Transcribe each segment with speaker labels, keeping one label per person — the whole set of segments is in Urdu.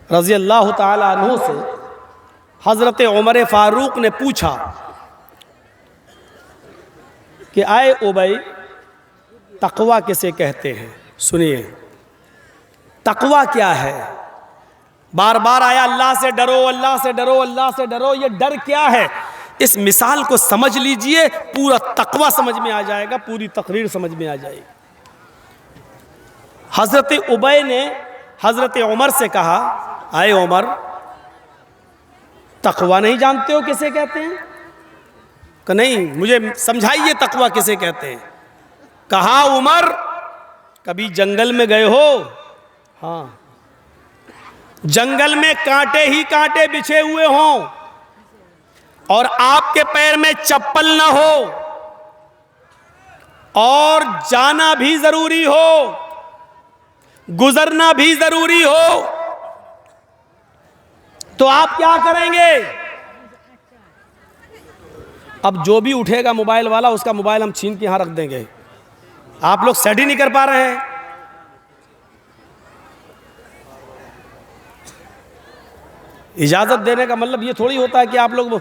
Speaker 1: رضی اللہ تعالی عنہ سے حضرت عمر فاروق نے پوچھا کہ آئے ابی، تقویٰ کسے کہتے ہیں؟ سنیے تقویٰ کیا ہے؟ بار بار آیا اللہ سے ڈرو، اللہ سے ڈرو، اللہ سے ڈرو، یہ ڈر کیا ہے؟ اس مثال کو سمجھ لیجئے، پورا تقویٰ سمجھ میں آ جائے گا، پوری تقریر سمجھ میں آ جائے گی۔ حضرت ابی نے حضرت عمر سے کہا، آئے عمر، تقویٰ نہیں جانتے ہو کسے کہتے ہیں؟ کہ نہیں، مجھے سمجھائیے تقویٰ کسے کہتے ہیں۔ کہا عمر، کبھی جنگل میں گئے ہو؟ ہاں، جنگل میں کانٹے ہی کانٹے بچھے ہوئے ہوں اور آپ کے پیر میں چپل نہ ہو اور جانا بھی ضروری ہو، گزرنا بھی ضروری ہو، تو آپ کیا کریں گے؟ اب جو بھی اٹھے گا موبائل والا، اس کا موبائل ہم چھین کے یہاں رکھ دیں گے۔ آپ لوگ سیٹ ہی نہیں کر پا رہے ہیں۔ اجازت دینے کا مطلب یہ تھوڑی ہوتا ہے کہ آپ لوگ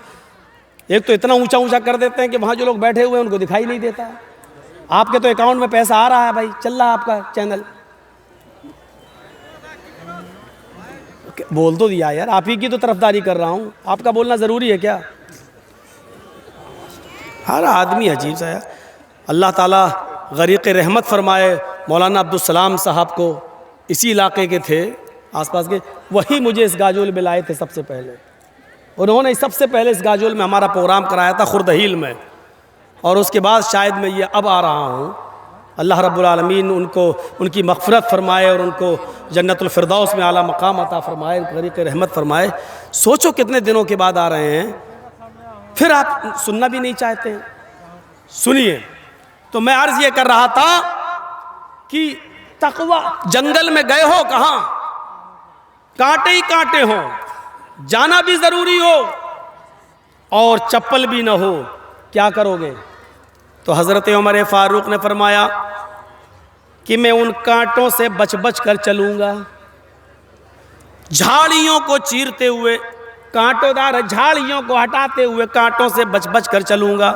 Speaker 1: ایک تو اتنا اونچا اونچا کر دیتے ہیں کہ وہاں جو لوگ بیٹھے ہوئے ہیں ان کو دکھائی نہیں دیتا۔ آپ کے تو اکاؤنٹ میں پیسہ آ رہا ہے بھائی، چل رہا ہے آپ کا چینل۔ بول تو دیا یار، آپ ہی کی تو طرفداری کر رہا ہوں، آپ کا بولنا ضروری ہے کیا؟ ہر آدمی عجیب سا ہے۔ اللہ تعالیٰ غریق رحمت فرمائے مولانا عبدالسلام صاحب کو، اسی علاقے کے تھے آس پاس کے، وہی مجھے اس گاجول میں لائے تھے سب سے پہلے۔ انہوں نے سب سے پہلے اس گاجول میں ہمارا پروگرام کرایا تھا خردہیل میں، اور اس کے بعد شاید میں یہ اب آ رہا ہوں۔ اللہ رب العالمین ان کو ان کی مغفرت فرمائے اور ان کو جنت الفردوس میں اعلیٰ مقام عطا فرمائے، غریق رحمت فرمائے۔ سوچو کتنے دنوں کے بعد آ رہے ہیں، پھر آپ سننا بھی نہیں چاہتے ہیں۔ سنیے، تو میں عرض یہ کر رہا تھا کہ تقویٰ، جنگل میں گئے ہو، کہاں کانٹے ہی کانٹے ہوں، جانا بھی ضروری ہو اور چپل بھی نہ ہو، کیا کرو گے؟ تو حضرت عمر فاروق نے فرمایا کہ میں ان کانٹوں سے بچ بچ کر چلوں گا، جھاڑیوں کو چیرتے ہوئے، کانٹوں دار جھاڑیوں کو ہٹاتے ہوئے کانٹوں سے بچ بچ کر چلوں گا۔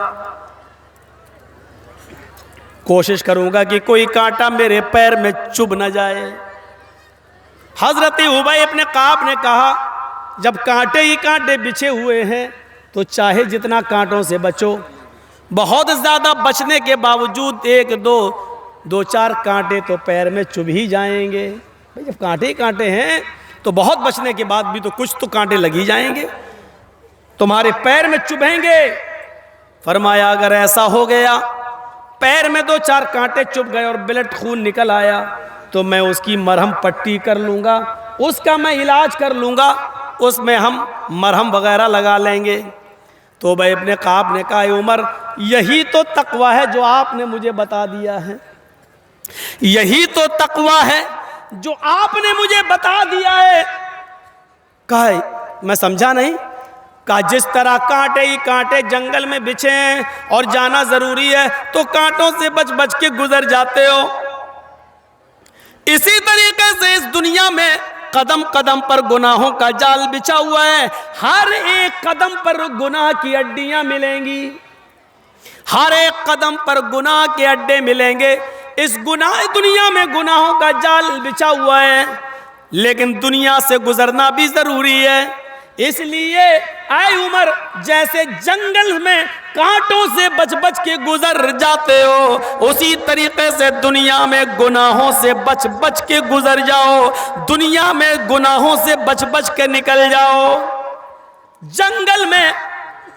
Speaker 1: کوشش کروں گا کہ کوئی کانٹا میرے پیر میں چبھ نہ جائے۔ حضرت ابی ابن کعب نے کہا، جب کانٹے ہی کانٹے بچھے ہوئے ہیں تو چاہے جتنا کانٹوں سے بچو، بہت زیادہ بچنے کے باوجود ایک دو چار کانٹے تو پیر میں چبھ ہی جائیں گے۔ بھئی جب کانٹے ہی کانٹے ہیں تو بہت بچنے کے بعد بھی تو کچھ تو کانٹے لگ ہی جائیں گے، تمہارے پیر میں چبھیں گے۔ فرمایا اگر ایسا ہو گیا، پیر میں دو چار کانٹے چبھ گئے اور بلڈ خون نکل آیا، تو میں اس کی مرہم پٹی کر لوں گا، اس کا میں علاج کر لوں گا، اس میں ہم مرہم وغیرہ لگا لیں گے۔ تو ابی ابن کعب نے کہا، اے عمر، یہی تو تقویٰ ہے جو آپ نے مجھے بتا دیا ہے، یہی تو تقویٰ ہے جو آپ نے مجھے بتا دیا ہے۔ کہا میں سمجھا نہیں۔ کہا جس طرح کانٹے ہی کانٹے جنگل میں بچھے ہیں اور جانا ضروری ہے تو کانٹوں سے بچ بچ کے گزر جاتے ہو، اسی طریقے سے اس دنیا میں قدم قدم پر گناہوں کا جال بچھا ہوا ہے، ہر ایک قدم پر گناہ کی ہڈیاں ملیں گی، ہر ایک قدم پر گناہ کے اڈے ملیں گے۔ اس دنیا میں گناہوں کا جال بچھا ہوا ہے، لیکن دنیا سے گزرنا بھی ضروری ہے۔ اس لیے اے عمر، جیسے جنگل میں کانٹوں سے بچ بچ کے گزر جاتے ہو، اسی طریقے سے دنیا میں گناہوں سے بچ بچ کے گزر جاؤ، دنیا میں گناہوں سے بچ بچ کے نکل جاؤ۔ جنگل میں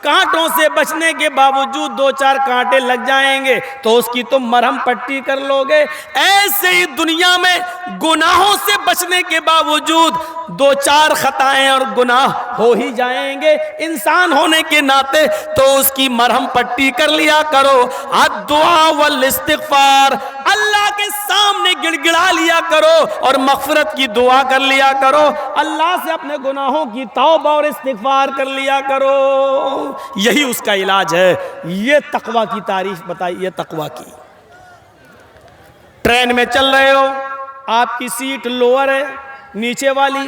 Speaker 1: کانٹوں سے بچنے کے باوجود دو چار کانٹے لگ جائیں گے تو اس کی تم مرہم پٹی کر لو گے، ایسے ہی دنیا میں گناہوں سے بچنے کے باوجود دو چار خطائیں اور گناہ ہو ہی جائیں گے، انسان ہونے کے ناطے تو اس کی مرہم پٹی کر لیا کرو۔ الدعاء والاستغفار، اللہ کے سامنے گڑ گڑا لیا کرو اور مغفرت کی دعا کر لیا کرو، اللہ سے اپنے گناہوں کی توبہ اور استغفار کر لیا کرو، یہی اس کا علاج ہے۔ یہ تقویٰ کی تعریف بتائی، یہ تقویٰ کی۔ ٹرین میں چل رہے ہو، آپ کی سیٹ لوور ہے، نیچے والی،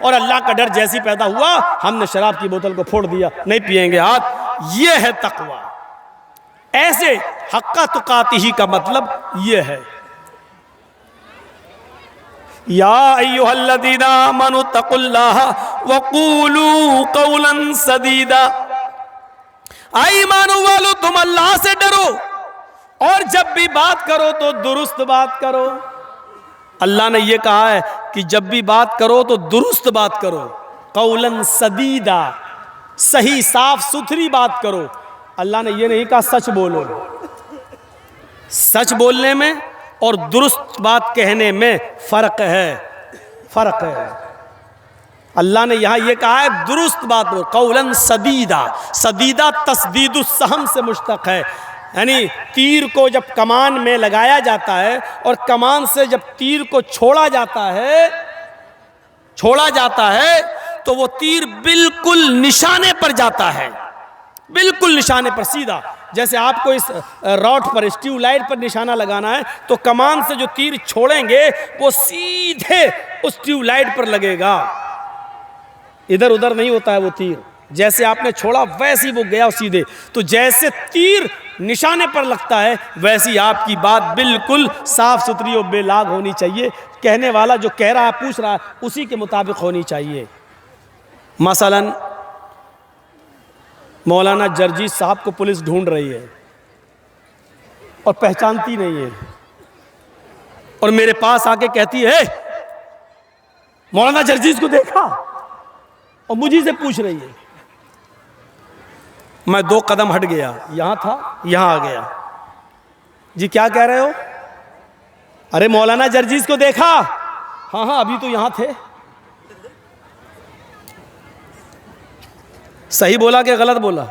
Speaker 1: اور اللہ کا ڈر جیسی پیدا ہوا ہم نے شراب کی بوتل کو پھوڑ دیا، نہیں پیئیں گے ہاتھ. یہ ہے تقویٰ. ایسے حق تقاتہ کا مطلب یہ ہے. یا ایھا الذین آمنوا اتقوا اللہ وقولوا قولا سدیدا. اے ایمان والو تم اللہ سے ڈرو اور جب بھی بات کرو تو درست بات کرو. اللہ نے یہ کہا ہے کہ جب بھی بات کرو تو درست بات کرو. قولا سدیدا، صحیح صاف ستھری بات کرو. اللہ نے یہ نہیں کہا سچ بولو. سچ بولنے میں اور درست بات کہنے میں فرق ہے، فرق ہے. اللہ نے یہاں یہ کہا ہے درست بات بول. قولا سدیدا، سدیدا تسدید السہم سے مشتق ہے، یعنی تیر کو جب کمان میں لگایا جاتا ہے اور کمان سے جب تیر کو چھوڑا جاتا ہے تو وہ تیر بالکل نشانے پر جاتا ہے، بالکل نشانے پر سیدھا. جیسے آپ کو اس راڈ پر، اس ٹیوب لائٹ پر نشانہ لگانا ہے تو کمان سے جو تیر چھوڑیں گے وہ سیدھے اس ٹیوب لائٹ پر لگے گا، ادھر ادھر نہیں ہوتا ہے وہ تیر. جیسے آپ نے چھوڑا ویسی وہ گیا سیدھے. تو جیسے تیر نشانے پر لگتا ہے ویسی آپ کی بات بالکل صاف ستھری اور بے لاگ ہونی چاہیے. کہنے والا جو کہہ رہا ہے، پوچھ رہا ہے، اسی کے مطابق ہونی چاہیے. مثلا مولانا جرجیت صاحب کو پولیس ڈھونڈ رہی ہے اور پہچانتی نہیں ہے، اور میرے پاس آ کے کہتی ہے مولانا جرجیت کو دیکھا، اور مجھے سے پوچھ رہی ہے. میں 2 قدم ہٹ گیا، یہاں تھا یہاں آ گیا. جی کیا کہہ رہے ہو؟ ارے مولانا جرجیت کو دیکھا؟ ہاں ابھی تو یہاں تھے. صحیح بولا کہ غلط بولا؟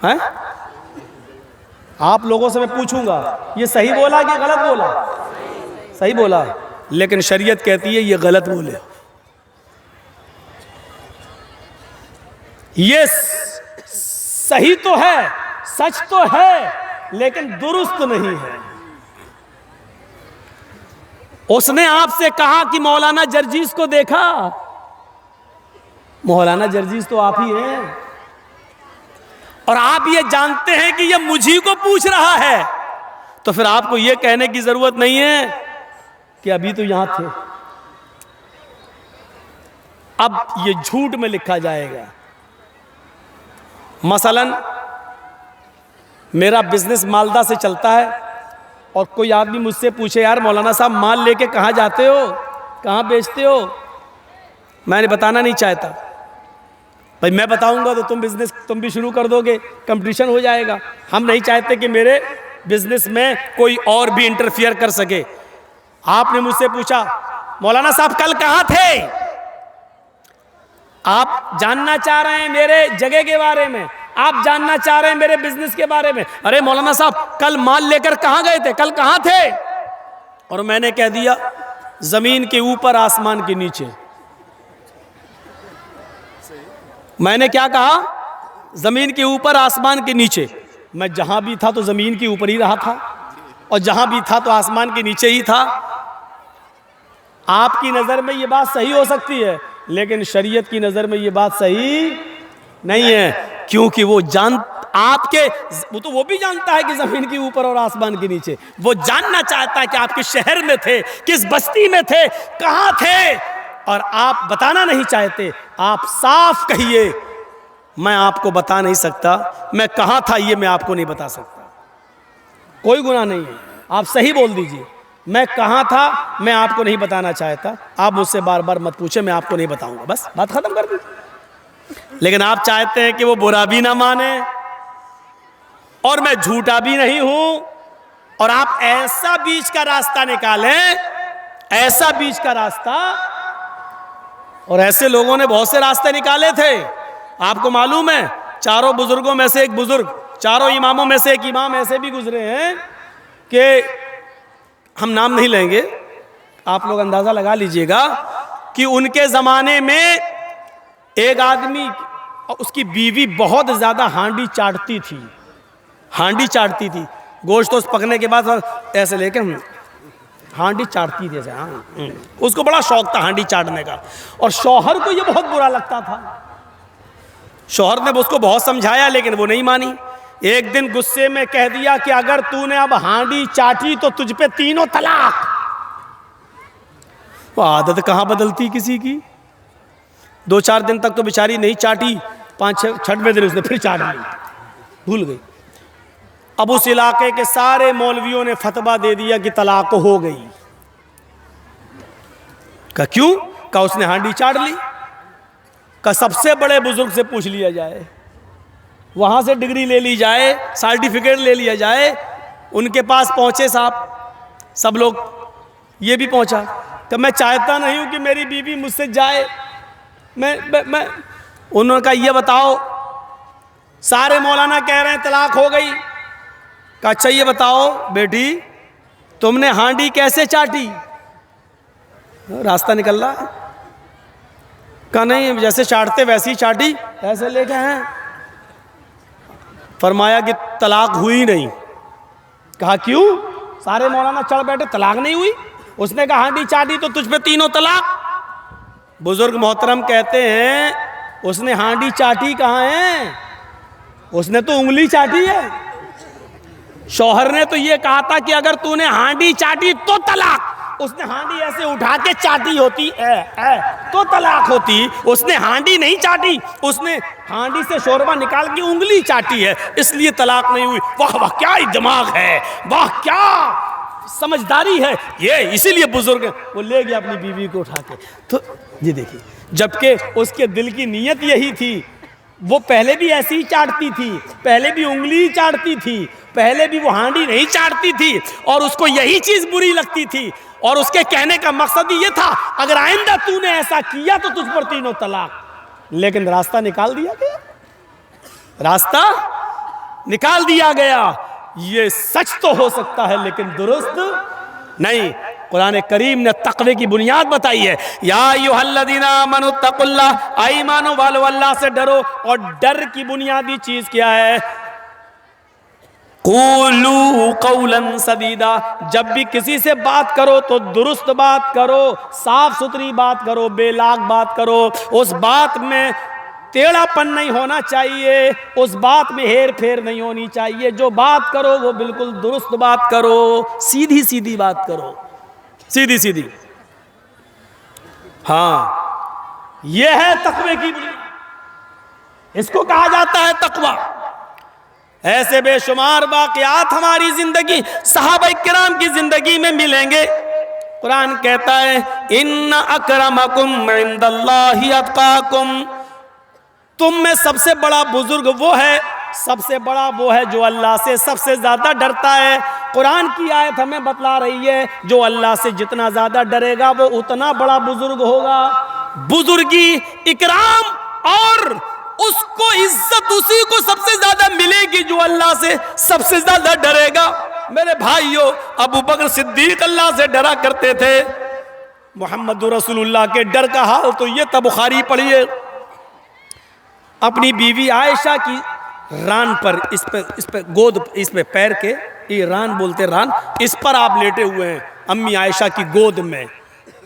Speaker 1: ہیں؟ آپ لوگوں سے میں پوچھوں گا یہ صحیح بولا کہ غلط بولا؟ صحیح بولا. لیکن شریعت کہتی ہے یہ غلط بولے. یہ صحیح تو ہے، سچ تو ہے، لیکن درست نہیں ہے. اس نے آپ سے کہا کہ مولانا جرجیت کو دیکھا. مولانا جرجیت تو آپ ہی ہیں، اور آپ یہ جانتے ہیں کہ یہ مجھی کو پوچھ رہا ہے، تو پھر آپ کو یہ کہنے کی ضرورت نہیں ہے کہ ابھی تو یہاں تھے. اب یہ جھوٹ میں لکھا جائے گا. مثلا میرا بزنس مالدہ سے چلتا ہے اور کوئی آدمی مجھ سے پوچھے یار مولانا صاحب مال لے کے کہاں جاتے ہو، کہاں بیچتے ہو؟ میں نے بتانا نہیں چاہتا. بھائی میں بتاؤں گا تو تم بھی شروع کر دو گے، کمپٹیشن ہو جائے گا. ہم نہیں چاہتے کہ میرے بزنس میں کوئی اور بھی انٹرفیئر کر سکے. آپ نے مجھ سے پوچھا مولانا صاحب کل کہاں تھے؟ آپ جاننا چاہ رہے ہیں میرے جگہ کے بارے میں، آپ جاننا چاہ رہے ہیں میرے بزنس کے بارے میں. ارے مولانا صاحب کل مال لے کر کہاں گئے تھے، کل کہاں تھے؟ اور میں نے کہہ دیا زمین کے اوپر آسمان کے نیچے. میں نے کیا کہا؟ زمین کے اوپر آسمان کے نیچے. میں جہاں بھی تھا تو زمین کے اوپر ہی رہا تھا، اور جہاں بھی تھا تو آسمان کے نیچے ہی تھا. آپ کی نظر میں یہ بات صحیح ہو سکتی ہے، لیکن شریعت کی نظر میں یہ بات صحیح نہیں ہے، کیونکہ وہ بھی جانتا ہے کہ زمین کے اوپر اور آسمان کے نیچے. وہ جاننا چاہتا ہے کہ آپ کس شہر میں تھے، کس بستی میں تھے، کہاں تھے، اور آپ بتانا نہیں چاہتے. آپ صاف کہیے میں آپ کو بتا نہیں سکتا، میں کہاں تھا یہ میں آپ کو نہیں بتا سکتا. کوئی گناہ نہیں ہے، آپ صحیح بول دیجئے میں کہاں تھا میں آپ کو نہیں بتانا چاہتا. آپ مجھ سے بار بار مت پوچھیں، میں آپ کو نہیں بتاؤں گا، بس بات ختم کر دیجیے. لیکن آپ چاہتے ہیں کہ وہ برا بھی نہ مانے اور میں جھوٹا بھی نہیں ہوں، اور آپ ایسا بیچ کا راستہ نکالیں، ایسا بیچ کا راستہ. اور ایسے لوگوں نے بہت سے راستے نکالے تھے. آپ کو معلوم ہے 4 بزرگوں میں سے ایک بزرگ، 4 اماموں میں سے ایک امام ایسے بھی گزرے ہیں کہ ہم نام نہیں لیں گے، آپ لوگ اندازہ لگا لیجئے گا کہ ان کے زمانے میں ایک آدمی اور اس کی بیوی بہت زیادہ ہانڈی چاٹتی تھی. گوشت پکنے کے بعد ایسے لے کے ہانڈی چاٹتی تھی. ہاں اس کو بڑا شوق تھا ہانڈی چاٹنے کا, اور شوہر کو یہ بہت برا لگتا تھا. شوہر نے اس کو بہت سمجھایا لیکن وہ نہیں مانی. ایک دن غصے میں کہہ دیا کہ اگر تو نے اب ہانڈی چاٹی تو تجھ پہ 3 طلاق. وہ عادت کہاں بدلتی کسی کی. 2-4 دن تک تو بیچاری نہیں چاٹی, 5-6 دن اس نے پھر چاٹ لی, بھول گئی. اب اس علاقے کے سارے مولویوں نے فتویٰ دے دیا کہ طلاق ہو گئی. کہا کیوں؟ کہا اس نے ہانڈی چاٹ لی. کہا سب سے بڑے بزرگ سے پوچھ لیا جائے, وہاں سے ڈگری لے لی جائے, سرٹیفکیٹ لے لیا جائے. ان کے پاس پہنچے صاحب سب لوگ, یہ بھی پہنچا. کہ میں چاہتا نہیں ہوں کہ میری بیوی مجھ سے جائے. میں انہوں نے کہا یہ بتاؤ, سارے مولانا کہہ رہے ہیں طلاق ہو گئی. کہا اچھا یہ بتاؤ بیٹی تم نے ہانڈی کیسے چاٹی؟ راستہ نکل رہا. کہا نہیں جیسے چاٹتے ویسے ہی چاٹی, ایسے لے کے ہیں. فرمایا کہ طلاق ہوئی نہیں. کہا کیوں؟ سارے مولانا چڑھ بیٹھے, طلاق نہیں ہوئی. اس نے کہا ہانڈی چاٹی تو تجھ پہ 3 طلاق. بزرگ محترم کہتے ہیں اس نے ہانڈی چاٹی کہاں ہے, اس نے تو انگلی چاٹی ہے. شوہر نے تو یہ کہا تھا کہ اگر تو نے ہانڈی چاٹی تو طلاق. اس نے ہانڈی ایسے اٹھا کے چاٹی ہوتی تو طلاق ہوتی. اس نے ہانڈی نہیں چاٹی, اس نے ہانڈی سے شوربہ نکال کے انگلی چاٹی ہے, اس لیے طلاق نہیں ہوئی. واہ واہ کیا دماغ ہے, واہ کیا سمجھداری ہے یہ. اسی لیے بزرگ وہ لے گیا اپنی بیوی کو اٹھا کے. تو یہ دیکھیے, جبکہ اس کے دل کی نیت یہی تھی. وہ پہلے بھی ایسی ہی چاٹتی تھی, پہلے بھی انگلی چاٹتی تھی, پہلے بھی وہ ہانڈی نہیں چاٹتی تھی, اور اس کو یہی چیز بری لگتی تھی. اور اس کے کہنے کا مقصد یہ تھا اگر آئندہ تو نے ایسا کیا تو تجھ پر 3 طلاق. لیکن راستہ نکال دیا گیا, راستہ نکال دیا گیا. یہ سچ تو ہو سکتا ہے لیکن درست نہیں. قرآن کریم نے تقوی کی بنیاد بتائی ہے. یا ایھا الذین آمنوا اتقوا اللہ, اے ایمانو والو اللہ سے ڈرو. اور ڈر کی بنیادی چیز کیا ہے؟ قولوا قولا سدیدا. جب بھی کسی سے بات کرو تو درست بات کرو, صاف ستھری بات کرو, بے لاگ بات کرو. اس بات میں ٹیڑھا پن نہیں ہونا چاہیے, اس بات میں ہیر پھیر نہیں ہونی چاہیے. جو بات کرو وہ بالکل درست بات کرو, سیدھی سیدھی بات کرو, سیدھی سیدھی. ہاں یہ ہے تقوی کی بنیاد, اس کو کہا جاتا ہے تقوی. ایسے بے شمار واقعات ہماری زندگی, صحابہ کرام کی زندگی میں ملیں گے. قرآن کہتا ہے ان اکرمکم عند اللہ اتقاکم. تم میں سب سے بڑا بزرگ وہ ہے, سب سے بڑا وہ ہے جو اللہ سے سب سے زیادہ ڈرتا ہے. قرآن کی آیت ہمیں بتلا رہی ہے جو اللہ سے جتنا زیادہ ڈرے گا وہ اتنا بڑا بزرگ ہوگا. بزرگی, اکرام اور اس کو عزت اسی کو سب سے زیادہ ملے گی جو اللہ سے سب سے زیادہ ڈرے گا. میرے بھائیو, ابو بکر صدیق اللہ سے ڈرا کرتے تھے. محمد رسول اللہ کے ڈر کا حال تو یہ تھا, بخاری پڑھیے. اپنی بیوی عائشہ کی ران پر, اس پہ گود, اس پہ پیر کے, یہ ران بولتے ران, اس پر آپ لیٹے ہوئے ہیں امی عائشہ کی گود میں.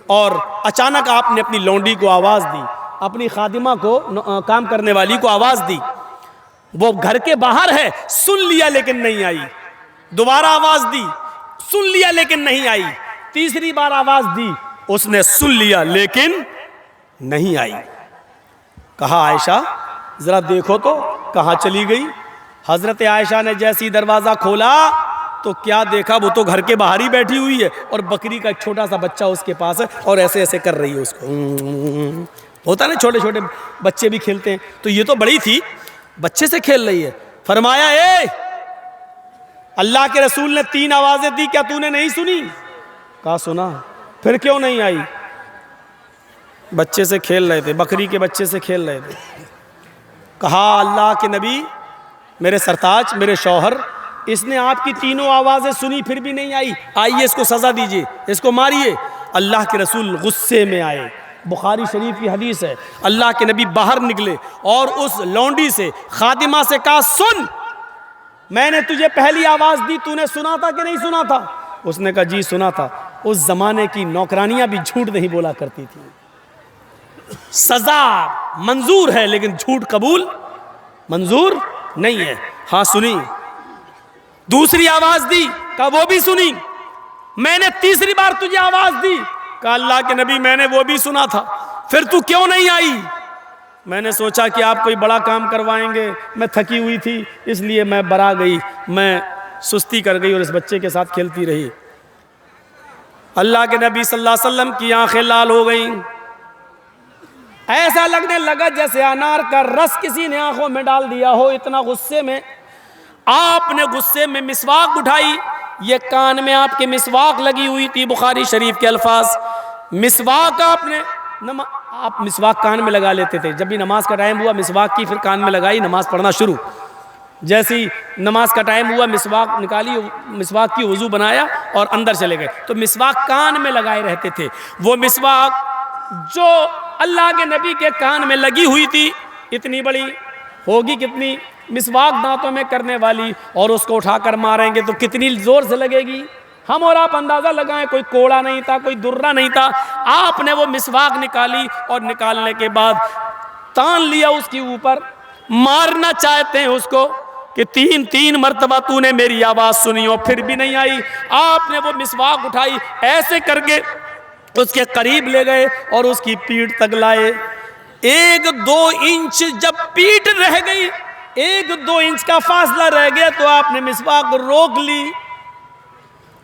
Speaker 1: اور اچانک آپ نے اپنی لونڈی کو آواز دی, اپنی خادمہ کو, کام کرنے والی کو آواز دی. وہ گھر کے باہر ہے, سن لیا لیکن نہیں آئی. دوبارہ آواز دی, سن لیا لیکن نہیں آئی. تیسری بار آواز دی, اس نے سن لیا لیکن نہیں آئی. کہا عائشہ ذرا دیکھو تو کہاں چلی گئی. حضرت عائشہ نے جیسی دروازہ کھولا تو کیا دیکھا, وہ تو گھر کے باہر ہی بیٹھی ہوئی ہے اور بکری کا ایک چھوٹا سا بچہ اس کے پاس ہے اور ایسے ایسے کر رہی ہے اس کو. ہوتا نا چھوٹے چھوٹے بچے بھی کھیلتے ہیں, تو یہ تو بڑی تھی, بچے سے کھیل رہی ہے. فرمایا اے اللہ کے رسول نے 3 آوازیں دی, کیا تو نے نہیں سنی؟ کہا سنا. پھر کیوں نہیں آئی؟ بچے سے کھیل رہے تھے, بکری کے بچے سے کھیل رہے تھے. کہا اللہ کے نبی, میرے سرتاج, میرے شوہر, اس نے آپ کی 3 آوازیں سنی پھر بھی نہیں آئی, آئیے اس کو سزا دیجئے, اس کو ماریے. اللہ کے رسول غصے میں آئے. بخاری شریف کی حدیث ہے, اللہ کے نبی باہر نکلے اور اس لونڈی سے, خادمہ سے کہا سن, میں نے تجھے پہلی آواز دی, تو نے سنا تھا کہ نہیں سنا تھا؟ اس نے کہا جی سنا تھا. اس زمانے کی نوکرانیاں بھی جھوٹ نہیں بولا کرتی تھی. سزا منظور ہے لیکن جھوٹ قبول منظور نہیں ہے. ہاں سنی. دوسری آواز دی، کہا وہ بھی سنی. میں نے تیسری بار تجھے آواز دی، کہا اللہ کے نبی میں نے وہ بھی سنا تھا، پھر تو کیوں نہیں آئی؟ میں نے سوچا کہ آپ کوئی بڑا کام کروائیں گے، میں تھکی ہوئی تھی اس لیے میں برا گئی، میں سستی کر گئی اور اس بچے کے ساتھ کھیلتی رہی. اللہ کے نبی صلی اللہ علیہ وسلم کی آنکھیں لال ہو گئیں. ایسا لگنے لگا جیسے انار کا رس کسی نے آنکھوں میں ڈال دیا ہو، اتنا غصے میں. آپ نے غصے میں مسواک اٹھائی، یہ کان میں آپ کے مسواک لگی ہوئی تھی. بخاری شریف کے الفاظ. مسواک آپ مسواک کان میں لگا لیتے تھے، جب بھی نماز کا ٹائم ہوا مسواک کی، پھر کان میں لگائی، نماز پڑھنا شروع. جیسی نماز کا ٹائم ہوا مسواک نکالی، مسواک کی وضو بنایا اور اندر چلے گئے. تو مسواک کان میں لگائے رہتے تھے. وہ مسواک جو اللہ کے نبی کے کان میں لگی ہوئی تھی، اتنی بڑی ہوگی کتنی، مسواک دانتوں میں کرنے والی، اور اس کو اٹھا کر ماریں گے تو کتنی زور سے لگے گی. ہم اور آپ اندازہ لگائیں، کوئی کوڑا نہیں تھا، کوئی درہ نہیں تھا. آپ نے وہ مسواک نکالی اور نکالنے کے بعد تان لیا اس کے اوپر. مارنا چاہتے ہیں اس کو کہ تین مرتبہ تو نے میری آواز سنی اور پھر بھی نہیں آئی. آپ نے وہ مسواک اٹھائی، ایسے کر کے اس کے قریب لے گئے اور اس کی پیٹھ تک لائے. 1-2 انچ جب پیٹھ رہ گئی، 1-2 انچ کا فاصلہ رہ گیا تو آپ نے مسواک روک لی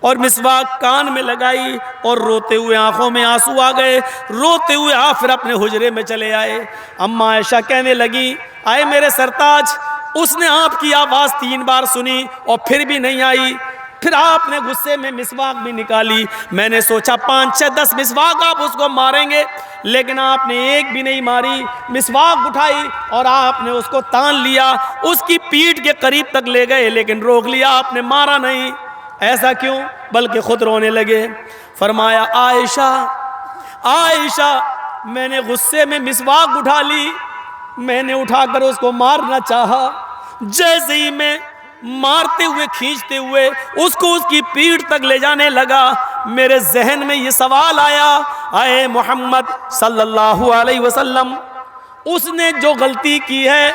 Speaker 1: اور مسواک کان میں لگائی اور روتے ہوئے آنکھوں میں آنسو آ گئے. روتے ہوئے آپ پھر اپنے حجرے میں چلے آئے. اما عائشہ کہنے لگی، آئے میرے سرتاج، اس نے آپ کی آواز 3 بار سنی اور پھر بھی نہیں آئی. پھر آپ نے غصے میں مسواک بھی نکالی. میں نے سوچا 5-6-10 مسواک آپ اس کو ماریں گے، لیکن آپ نے ایک بھی نہیں ماری. مسواک اٹھائی اور آپ نے اس کو تان لیا، اس کی پیٹھ کے قریب تک لے گئے لیکن روک لیا، آپ نے مارا نہیں. ایسا کیوں؟ بلکہ خود رونے لگے. فرمایا عائشہ عائشہ، میں نے غصے میں مسواک اٹھا لی، میں نے اٹھا کر اس کو مارنا چاہا. جیسے ہی میں مارتے ہوئے کھینچتے ہوئے اس کو اس کی پیٹھ تک لے جانے لگا، میرے ذہن میں یہ سوال آیا، اے محمد صلی اللہ علیہ وسلم، اس نے جو غلطی کی ہے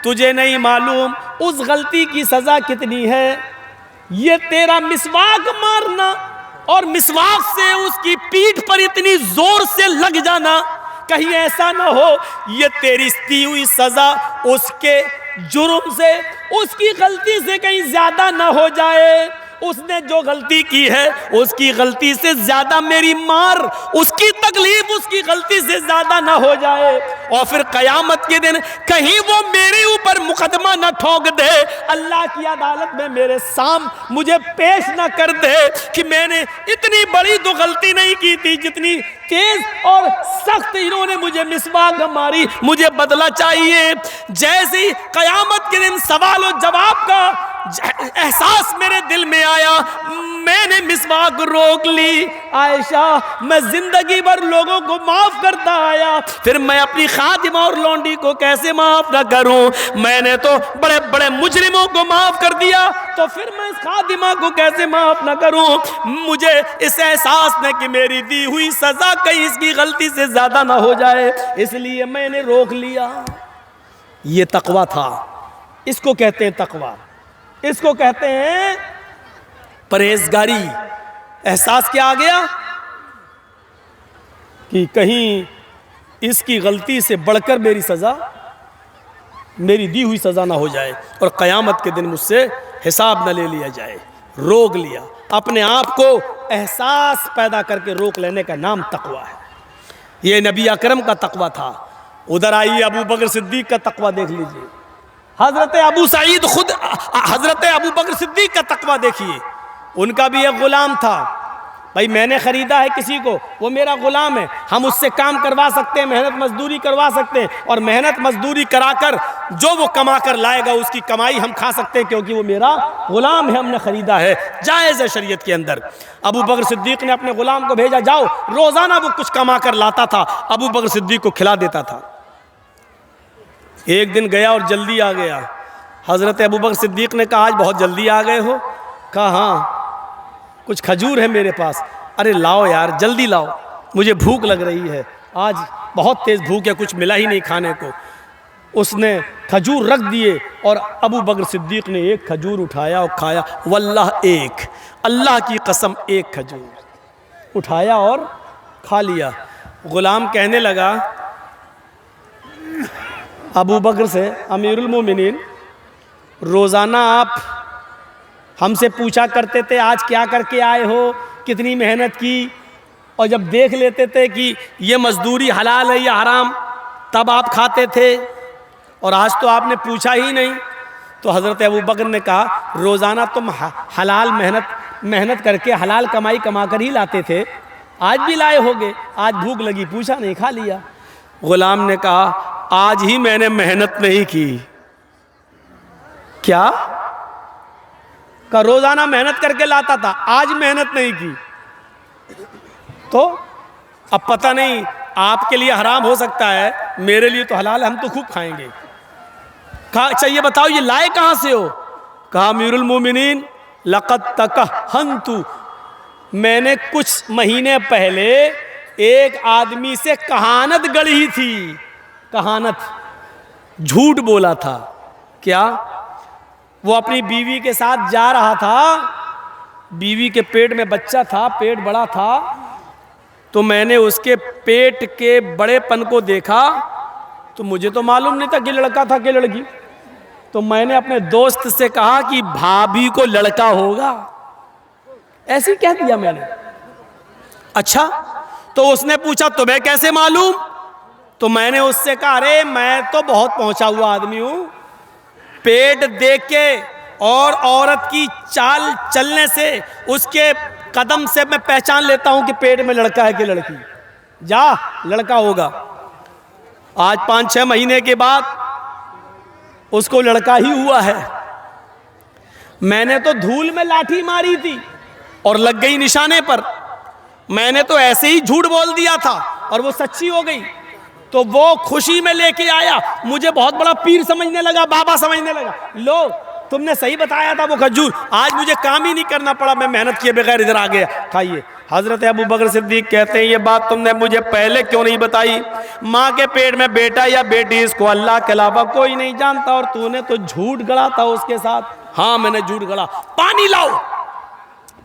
Speaker 1: تجھے نہیں معلوم اس غلطی کی سزا کتنی ہے؟ یہ تیرا مسواک مارنا اور مسواک سے اس کی پیٹھ پر اتنی زور سے لگ جانا، کہیں ایسا نہ ہو یہ تیری دی ہوئی سزا اس کے جرم سے، اس کی غلطی سے کہیں زیادہ نہ ہو جائے. اس نے جو غلطی کی ہے اس کی غلطی سے زیادہ میری مار، اس کی تکلیف اس کی غلطی سے زیادہ نہ ہو جائے، اور پھر قیامت کے دن کہیں وہ میرے اوپر مقدمہ نہ ٹھوک دے، اللہ کی عدالت میں میرے سام مجھے پیش نہ کر دے کہ میں نے اتنی بڑی تو غلطی نہیں کی تھی جتنی تیز اور سخت انہوں نے مجھے مسواک ماری، مجھے بدلہ چاہیے. جیسے ہی قیامت کے دن سوال و جواب کا احساس میرے دل میں آیا، میں نے مسواک روک لی. عائشہ، میں زندگی بھر لوگوں کو معاف کرتا آیا، پھر میں اپنی خادمہ اور لونڈی کو کیسے معاف نہ کروں؟ میں نے تو بڑے بڑے مجرموں کو معاف کر دیا، تو پھر میں اس خادمہ کو کیسے معاف نہ کروں؟ مجھے اس احساس نے کہ میری دی ہوئی سزا کہیں اس کی غلطی سے زیادہ نہ ہو جائے، اس لیے میں نے روک لیا. یہ تقویٰ تھا. اس کو کہتے ہیں تقویٰ، اس کو کہتے ہیں پرہیزگاری. احساس کیا آ گیا کہ کہیں اس کی غلطی سے بڑھ کر میری سزا، میری دی ہوئی سزا نہ ہو جائے اور قیامت کے دن مجھ سے حساب نہ لے لیا جائے. روک لیا، اپنے آپ کو احساس پیدا کر کے روک لینے کا نام تقویٰ ہے. یہ نبی اکرم کا تقویٰ تھا. ادھر آئیے ابو بکر صدیق کا تقویٰ دیکھ لیجئے. حضرت ابو بکر صدیق کا تقویٰ دیکھیے. ان کا بھی ایک غلام تھا. بھائی میں نے خریدا ہے کسی کو، وہ میرا غلام ہے، ہم اس سے کام کروا سکتے ہیں، محنت مزدوری کروا سکتے ہیں، اور محنت مزدوری کرا کر جو وہ کما کر لائے گا اس کی کمائی ہم کھا سکتے ہیں، کیونکہ وہ میرا غلام ہے، ہم نے خریدا ہے. جائز ہے شریعت کے اندر. ابو بکر صدیق نے اپنے غلام کو بھیجا، جاؤ. روزانہ وہ کچھ کما کر لاتا تھا، ابو بکر صدیق کو کھلا دیتا تھا. ایک دن گیا اور جلدی آ گیا. حضرت ابو بکر صدیق نے کہا آج بہت جلدی آ گئے ہو؟ کہا ہاں، کچھ کھجور ہے میرے پاس. ارے لاؤ یار جلدی لاؤ، مجھے بھوک لگ رہی ہے، آج بہت تیز بھوک ہے، کچھ ملا ہی نہیں کھانے کو۔ اس نے کھجور رکھ دیے اور ابو بکر صدیق نے ایک کھجور اٹھایا اور کھایا، واللہ ایک، اللہ کی قسم ایک کھجور اٹھایا اور کھا لیا۔ غلام کہنے لگا ابو بکر سے، امیر المومنین روزانہ آپ ہم سے پوچھا کرتے تھے آج کیا کر کے آئے ہو، کتنی محنت کی، اور جب دیکھ لیتے تھے کہ یہ مزدوری حلال ہے یا حرام تب آپ کھاتے تھے، اور آج تو آپ نے پوچھا ہی نہیں۔ تو حضرت ابو بکر نے کہا روزانہ تم حلال محنت کر کے حلال کمائی کما کر ہی لاتے تھے، آج بھی لائے ہوگے، آج بھوک لگی پوچھا نہیں کھا لیا۔ غلام نے کہا آج ہی میں نے محنت نہیں کی۔ کیا کہ روزانہ محنت کر کے لاتا تھا، آج محنت نہیں کی، تو اب پتہ نہیں آپ کے لیے حرام ہو سکتا ہے، میرے لیے تو حلال ہے، ہم تو خوب کھائیں گے۔ کہا اچھا یہ بتاؤ یہ لائے کہاں سے ہو؟ کہا امیر المومنین لقد تکہنت، میں نے کچھ مہینے پہلے ایک آدمی سے کہانت گڑھی تھی، کہانت، جھوٹ بولا تھا۔ کیا؟ وہ اپنی بیوی کے ساتھ جا رہا تھا، بیوی کے پیٹ میں بچہ تھا، پیٹ بڑا تھا، تو میں نے اس کے پیٹ کے بڑے پن کو دیکھا، تو مجھے تو معلوم نہیں تھا کہ لڑکا تھا کہ لڑکی، تو میں نے اپنے دوست سے کہا کہ بھابھی کو لڑکا ہوگا، ایسے کہہ دیا میں نے۔ اچھا، تو اس نے پوچھا تمہیں کیسے معلوم؟ تو میں نے اس سے کہا ارے میں تو بہت پہنچا ہوا آدمی ہوں، پیٹ دیکھ کے اور عورت کی چال چلنے سے، اس کے قدم سے میں پہچان لیتا ہوں کہ پیٹ میں لڑکا ہے کہ لڑکی، جا لڑکا ہوگا۔ آج 5-6 مہینے کے بعد اس کو لڑکا ہی ہوا ہے۔ میں نے تو دھول میں لاٹھی ماری تھی اور لگ گئی نشانے پر، میں نے تو ایسے ہی جھوٹ بول دیا تھا اور وہ سچی ہو گئی، تو وہ خوشی میں لے کے آیا، مجھے بہت بڑا پیر سمجھنے لگا، بابا سمجھنے لگا، لو تم نے صحیح بتایا تھا وہ کھجور، آج مجھے کام ہی نہیں کرنا پڑا، میں محنت کیے بغیر ادھر آ گیا، کھائیے۔ حضرت ابو بکر صدیق کہتے ہیں یہ بات تم نے مجھے پہلے کیوں نہیں بتائی؟ ماں کے پیٹ میں بیٹا یا بیٹی اس کو اللہ کے علاوہ کوئی نہیں جانتا، اور تو نے تو جھوٹ گڑا تھا اس کے ساتھ۔ ہاں میں نے جھوٹ گڑا، پانی لاؤ،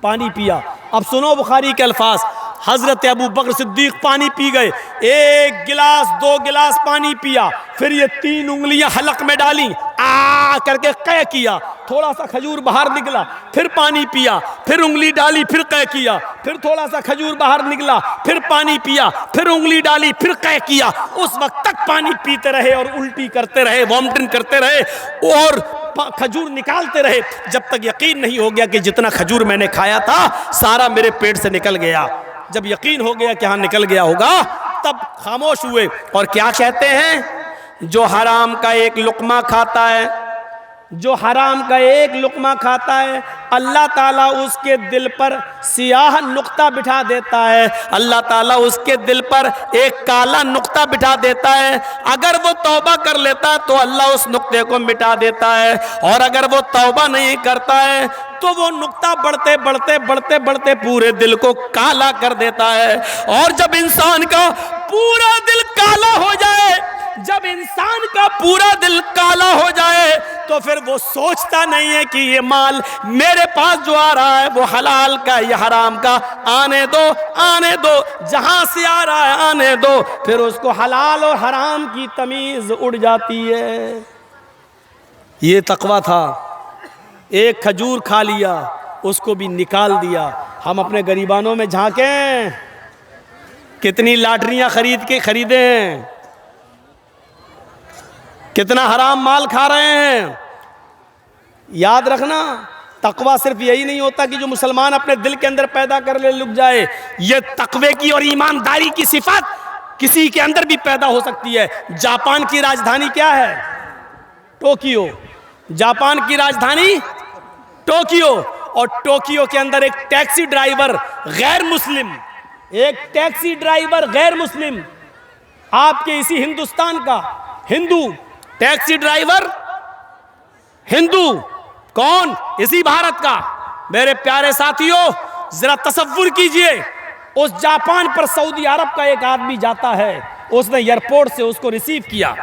Speaker 1: پانی پیا۔ اب سنو بخاری کے الفاظ، حضرت ابو بکر صدیق پانی پی گئے، 1 گلاس 2 گلاس پانی پیا، پھر یہ 3 انگلیاں حلق میں ڈالیں، آ کر کے قے کیا، تھوڑا سا کھجور باہر نکلا، پھر پانی پیا، پھر انگلی ڈالی، پھر قے کیا، پھر تھوڑا سا کھجور باہر نکلا، پھر پانی پیا، پھر انگلی ڈالی، پھر قے کیا، اس وقت تک پانی پیتے رہے اور الٹی کرتے رہے، وامٹنگ کرتے رہے اور کھجور نکالتے رہے، جب تک یقین نہیں ہو گیا کہ جتنا کھجور میں نے کھایا تھا سارا میرے پیٹ سے نکل گیا۔ جب یقین ہو گیا کہ ہاں نکل گیا ہوگا تب خاموش ہوئے، اور کیا کہتے ہیں؟ جو حرام کا ایک لقمہ کھاتا ہے، جو حرام کا ایک لقمہ کھاتا ہے، اللہ تعالیٰ اس کے دل پر سیاہ نقطہ بٹھا دیتا ہے، اللہ تعالیٰ اس کے دل پر ایک کالا نقطہ بٹھا دیتا ہے، اگر وہ توبہ کر لیتا ہے تو اللہ اس نقطے کو مٹا دیتا ہے، اور اگر وہ توبہ نہیں کرتا ہے تو وہ نقطہ بڑھتے بڑھتے بڑھتے بڑھتے پورے دل کو کالا کر دیتا ہے۔ اور جب انسان کا پورا دل کالا ہو جائے، جب انسان کا پورا دل کالا ہو جائے تو پھر وہ سوچتا نہیں ہے کہ یہ مال میرے پاس جو آ رہا ہے وہ حلال کا یا حرام کا، آنے دو آنے دو، جہاں سے آ رہا ہے آنے دو، پھر اس کو حلال اور حرام کی تمیز اڑ جاتی ہے۔ یہ تقویٰ تھا، ایک کھجور کھا لیا، اس کو بھی نکال دیا۔ ہم اپنے غریبانوں میں جھانکیں، کتنی لاٹریاں خریدیں، کتنا حرام مال کھا رہے ہیں۔ یاد رکھنا تقویٰ صرف یہی نہیں ہوتا کہ جو مسلمان اپنے دل کے اندر پیدا کر لے لک جائے، یہ تقوی کی اور ایمانداری کی صفات کسی کے اندر بھی پیدا ہو سکتی ہے۔ جاپان کی راجدھانی کیا ہے؟ ٹوکیو۔ جاپان کی راجدھانی ٹوکیو، اور ٹوکیو کے اندر ایک ٹیکسی ڈرائیور غیر مسلم، ایک ٹیکسی ڈرائیور غیر مسلم، آپ کے اسی ہندوستان کا، ہندو ٹیکسی ڈرائیور، ہندو کون؟ اسی بھارت کا۔ میرے پیارے ساتھیوں ذرا تصور کیجئے، اس جاپان پر سعودی عرب کا ایک آدمی جاتا ہے، اس نے ایئرپورٹ سے اس کو ریسیو کیا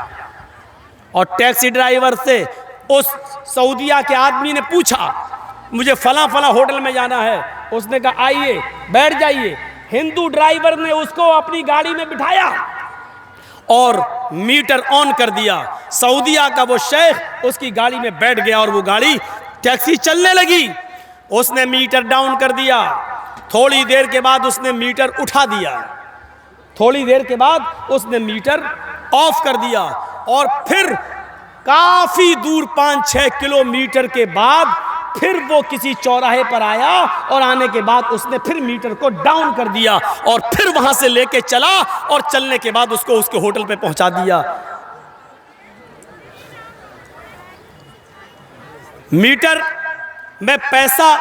Speaker 1: اور ٹیکسی ڈرائیور سے اس سعودیہ کے آدمی نے پوچھا مجھے فلاں فلاں ہوٹل میں جانا ہے، اس نے کہا آئیے بیٹھ جائیے۔ ہندو ڈرائیور نے اس کو اپنی گاڑی میں بٹھایا اور میٹر آن کر دیا۔ سعودیہ کا وہ شیخ اس کی گاڑی میں بیٹھ گیا اور وہ گاڑی ٹیکسی چلنے لگی۔ اس نے میٹر ڈاؤن کر دیا، تھوڑی دیر کے بعد اس نے میٹر اٹھا دیا، تھوڑی دیر کے بعد اس نے میٹر آف کر دیا، اور پھر کافی دور 5-6 کلومیٹر کے بعد پھر وہ کسی چوراہے پر آیا اور آنے کے بعد اس نے پھر میٹر کو ڈاؤن کر دیا اور پھر وہاں سے لے کے چلا اور چلنے کے بعد اس کو اس کے ہوٹل پہ پہنچا دیا۔ میٹر میں پیسہ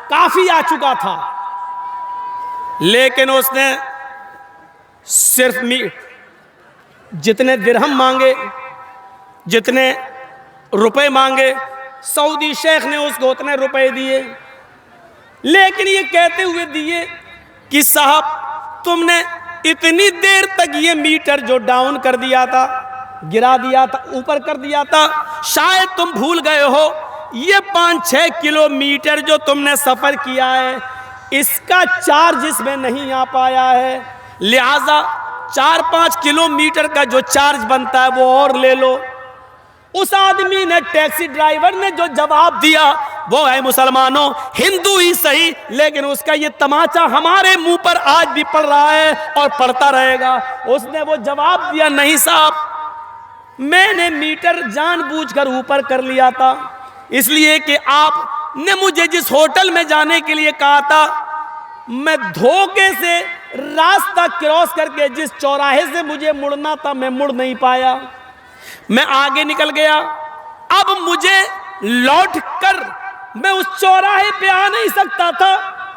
Speaker 1: کافی آ چکا تھا، لیکن اس نے صرف جتنے درہم مانگے، جتنے روپے مانگے، سعودی شیخ نے اس کو اتنے روپے دیے، لیکن یہ کہتے ہوئے دیے کہ صاحب تم نے اتنی دیر تک یہ میٹر جو ڈاؤن کر دیا تھا، گرا دیا تھا، اوپر کر دیا تھا، شاید تم بھول گئے ہو یہ 5-6 کلومیٹر جو تم نے سفر کیا ہے اس کا چارج اس میں نہیں آ پایا ہے، لہذا 4-5 کلومیٹر کا جو چارج بنتا ہے وہ اور لے لو۔ اس آدمی نے، ٹیکسی ڈرائیور نے جو جواب دیا وہ ہے مسلمانوں ہندو ہی صحیح، لیکن اس کا یہ تماچا ہمارے منہ پر آج بھی پڑ رہا ہے اور پڑتا رہے گا۔ اس نے وہ جواب دیا نہیں صاحب، میں نے میٹر جان بوجھ کر اوپر کر لیا تھا، اس لیے کہ آپ نے مجھے جس ہوٹل میں جانے کے لیے کہا تھا میں دھوکے سے راستہ کراس کر کے جس چوراہے سے مجھے مڑنا تھا میں مڑ نہیں پایا، میں آگے نکل گیا، اب مجھے لوٹ کر میں اس چوراہے پہ آ نہیں سکتا تھا،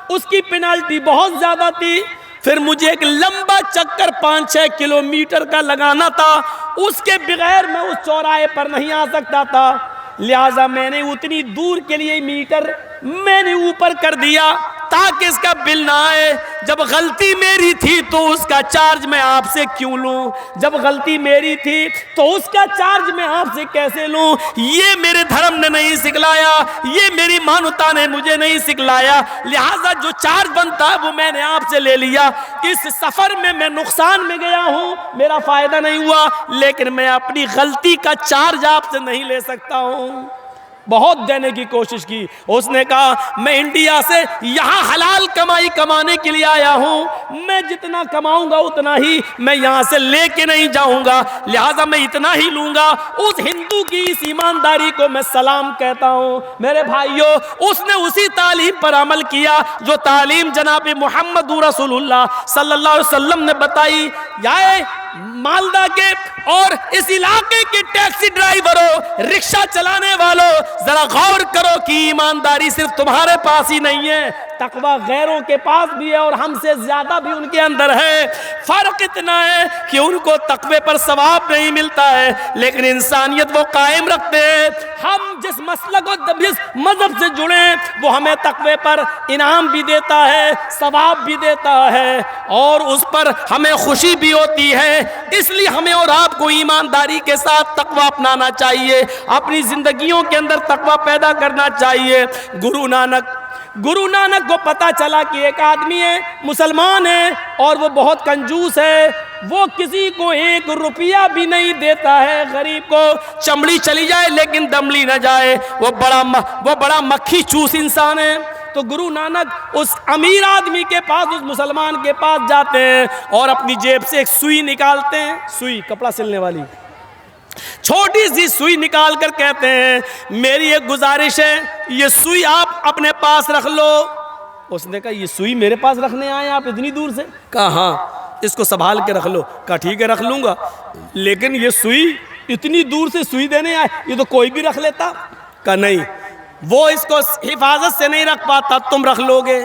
Speaker 1: اس کی پینالٹی بہت زیادہ تھی، پھر مجھے ایک لمبا چکر 5-6 کلومیٹر کا لگانا تھا، اس کے بغیر میں اس چوراہے پر نہیں آ سکتا تھا، لہٰذا میں نے اتنی دور کے لیے میٹر میں نے اوپر کر دیا تاکہ اس کا بل نہ آئے۔ جب غلطی میری تھی تو اس کا چارج میں آپ سے کیوں لوں؟ جب غلطی میری تھی تو اس کا چارج میں آپ سے کیسے لوں؟ یہ میرے دھرم نے نہیں سکھلایا، یہ میری مانوتا نے مجھے نہیں سکھلایا، لہٰذا جو چارج بنتا ہے وہ میں نے آپ سے لے لیا۔ اس سفر میں نقصان میں گیا ہوں، میرا فائدہ نہیں ہوا، لیکن میں اپنی غلطی کا چارج آپ سے نہیں لے سکتا ہوں۔ بہت دینے کی کوشش کی، اس نے کہا میں انڈیا سے یہاں حلال کمائی کمانے کے لیے آیا ہوں، میں جتنا کماؤں گا اتنا ہی میں یہاں سے لے کے نہیں جاؤں گا، لہٰذا میں اتنا ہی لوں گا۔ اس ہندو کی اس ایمانداری کو میں سلام کہتا ہوں۔ میرے بھائیوں، اس نے اسی تعلیم پر عمل کیا جو تعلیم جناب محمد رسول اللہ صلی اللہ علیہ وسلم نے بتائی۔ یا مالدہ کے اور اس علاقے کے ٹیکسی ڈرائیوروں، رکشہ چلانے والوں، ذرا غور کرو کہ ایمانداری صرف تمہارے پاس ہی نہیں ہے، تقوی غیروں کے پاس بھی ہے اور ہم سے زیادہ بھی ان کے اندر ہے۔ فرق اتنا ہے کہ ان کو تقوی پر ثواب نہیں ملتا ہے لیکن انسانیت وہ قائم رکھتے ہیں۔ ہم جس مسلک و جس مذہب سے جڑے ہیں وہ ہمیں تقوی پر انعام بھی دیتا ہے، ثواب بھی دیتا ہے اور اس پر ہمیں خوشی بھی ہوتی ہے۔ اس لیے ہمیں اور آپ کو ایمانداری کے ساتھ تقوی اپنانا چاہیے، اپنی زندگیوں کے اندر تقوی پیدا کرنا چاہیے۔ گرو نانک کو پتا چلا کہ ایک آدمی ہے، مسلمان ہے اور وہ بہت کنجوس ہے، وہ کسی کو 1 روپیہ بھی نہیں دیتا ہے، غریب کو چمڑی چلی جائے لیکن دملی نہ جائے، وہ بڑا مکھی چوس انسان ہے۔ تو گرو نانک اس امیر آدمی کے پاس، اس مسلمان کے پاس جاتے ہیں اور اپنی جیب سے ایک سوئی نکالتے ہیں، سوئی کپڑا سلنے والی، چھوٹی سی سوئی نکال کر کہتے ہیں میری ایک گزارش ہے، یہ سوئی آپ اپنے پاس رکھ لو۔ اس نے کہا یہ سوئی میرے پاس رکھنے آئے آپ اتنی دور سے؟ کہا ہاں، اس کو سنبھال کے رکھ لو۔ کہا ٹھیک ہے رکھ لوں گا، لیکن یہ سوئی اتنی دور سے سوئی دینے آئے، یہ تو کوئی بھی رکھ لیتا۔ کہا نہیں، وہ اس کو حفاظت سے نہیں رکھ پاتا، تم رکھ لو گے۔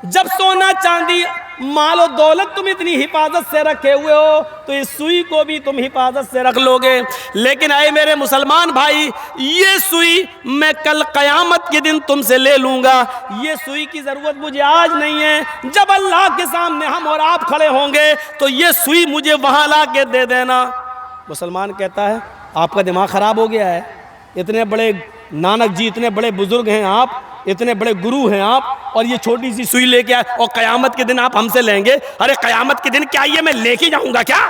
Speaker 1: جب سونا چاندی مال و دولت تم اتنی حفاظت سے رکھے ہوئے ہو تو اس سوئی کو بھی تم حفاظت سے رکھ لو گے. لیکن اے میرے مسلمان بھائی، یہ سوئی میں کل قیامت کے دن تم سے لے لوں گا. یہ سوئی کی ضرورت مجھے آج نہیں ہے. جب اللہ کے سامنے ہم اور آپ کھڑے ہوں گے تو یہ سوئی مجھے وہاں لا کے دے دینا. مسلمان کہتا ہے آپ کا دماغ خراب ہو گیا ہے، اتنے بڑے نانک جی، اتنے بڑے بزرگ ہیں آپ، اتنے بڑے گرو ہیں آپ، اور یہ چھوٹی سی سوئی لے کے آئے اور قیامت کے دن آپ ہم سے لیں گے؟ ارے قیامت کے دن کیا یہ میں لے کے جاؤں گا کیا؟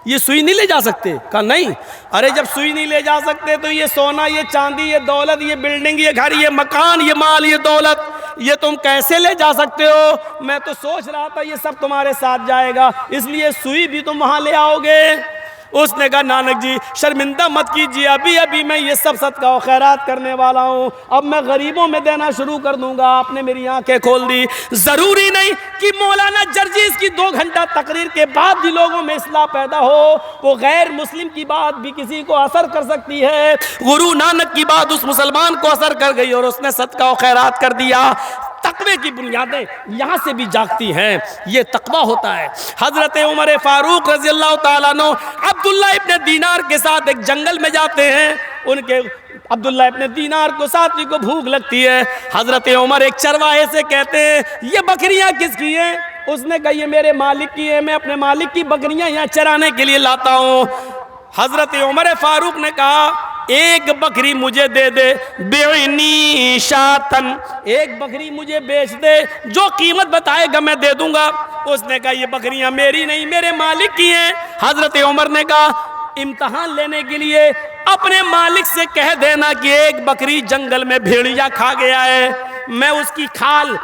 Speaker 1: یہ سوئی نہیں لے جا سکتے؟ کہا نہیں. ارے جب سوئی نہیں لے جا سکتے تو یہ سونا، یہ چاندی، یہ دولت، یہ بلڈنگ، یہ گھر، یہ مکان، یہ مال، یہ دولت، یہ تم کیسے لے جا سکتے ہو؟ میں تو سوچ رہا تھا یہ سب تمہارے ساتھ جائے گا، اس لیے سوئی بھی تم وہاں لے آؤ گے. اس نے کہا نانک جی شرمندہ مت کیجیے، ابھی میں یہ سب صدقہ و خیرات کرنے والا ہوں، اب میں غریبوں میں دینا شروع کر دوں گا. آپ نے میری آنکھیں کھول دی. ضروری نہیں کہ مولانا جرجیز کی 2 گھنٹہ تقریر کے بعد بھی لوگوں میں اصلاح پیدا ہو. وہ غیر مسلم کی بات بھی کسی کو اثر کر سکتی ہے. گرو نانک کی بات اس مسلمان کو اثر کر گئی اور اس نے صدقہ و خیرات کر دیا. تقوی کی بنیادیں یہاں سے بھی جاگتی ہیں. یہ تقوی ہوتا ہے. حضرت عمر فاروق رضی اللہ تعالیٰ عنہ عبداللہ ابن دینار کے ساتھ ایک جنگل میں جاتے ہیں. ان کے عبداللہ ابن دینار کو ساتھی کو بھوک لگتی ہے. حضرت عمر ایک چرواہے سے کہتے ہیں یہ بکریاں کس کی ہیں؟ اس نے کہا یہ میرے مالک کی ہیں، میں اپنے مالک کی بکریاں یہاں چرانے کے لیے لاتا ہوں. حضرت عمر فاروق نے کہا ایک بکری مجھے دے دے، بیعنی شاتن، ایک بکری مجھے بیچ دے، جو قیمت بتائے گا میں دے دوں گا. اس نے کہا یہ بکریاں میری نہیں، میرے مالک کی ہیں. حضرت عمر نے کہا امتحان لینے کے لیے اپنے مالک سے کہہ دینا کہ ایک بکری جنگل میں بھیڑیا کھا گیا ہے، میں اس کی کھال